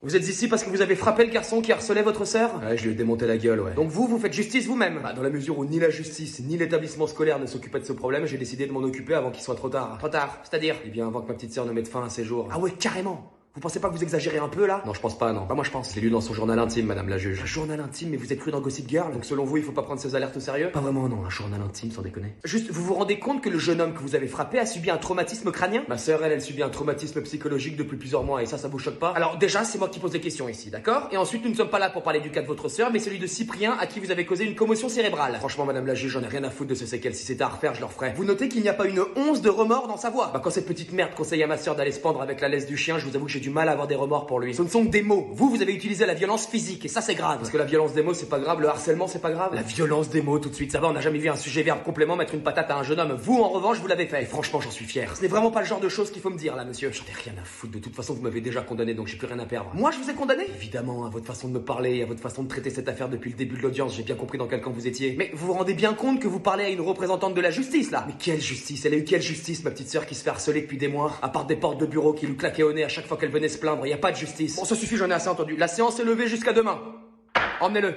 Vous êtes ici parce que vous avez frappé le garçon qui harcelait votre sœur? Ouais, je lui ai démonté la gueule, ouais. Donc vous faites justice vous-même? Bah, dans la mesure où ni la justice, ni l'établissement scolaire ne s'occupaient de ce problème, j'ai décidé de m'en occuper avant qu'il soit trop tard. Trop tard, c'est-à-dire? Eh bien, avant que ma petite sœur ne mette fin à ses jours. Ah ouais, carrément. Vous pensez pas que vous exagérez un peu là? Non, je pense pas, non. Bah moi je pense. Je l'ai lu dans son journal intime, madame la juge. Un journal intime, mais vous êtes cru dans Gossip Girl? Donc selon vous, il faut pas prendre ces alertes au sérieux? Pas vraiment, non, un journal intime, sans déconner. Juste, vous vous rendez compte que le jeune homme que vous avez frappé a subi un traumatisme crânien? Ma sœur, elle subit un traumatisme psychologique depuis plusieurs mois et ça vous choque pas? Alors déjà, c'est moi qui pose des questions ici, d'accord? Et ensuite, nous ne sommes pas là pour parler du cas de votre sœur, mais celui de Cyprien à qui vous avez causé une commotion cérébrale. Franchement, madame la juge, j'en ai rien à foutre de ce séquelles. Si c'était à refaire, je le referais. Vous notez qu'il n'y a pas une once de remords dans sa voix? Bah, quand cette petite merde conseille à ma sœur d'aller se pendre avec la laisse du chien, je vous avoue que j'ai du mal à avoir des remords pour lui. Ce ne sont que des mots. Vous avez utilisé la violence physique et ça c'est grave. Parce que la violence des mots c'est pas grave, le harcèlement c'est pas grave. La violence des mots tout de suite, ça va, on n'a jamais vu un sujet verbe complément mettre une patate à un jeune homme. Vous en revanche, vous l'avez fait. Et franchement, j'en suis fier. Ce n'est vraiment pas le genre de choses qu'il faut me dire là, monsieur. J'en ai rien à foutre, de toute façon vous m'avez déjà condamné donc j'ai plus rien à perdre. Moi je vous ai condamné? Évidemment, à votre façon de me parler, à votre façon de traiter cette affaire depuis le début de l'audience, j'ai bien compris dans quel camp vous étiez. Mais vous vous rendez bien compte que vous parlez à une représentante de la justice là? Mais quelle justice? Elle a eu quelle justice, ma petite sœur qui se fait harceler depuis des mois? À part des portes de bureau qui lui claquaient au nez à chaque fois qu'elle venait se plaindre, y a pas de justice. Bon, ça suffit, j'en ai assez entendu. La séance est levée jusqu'à demain. Emmenez-le.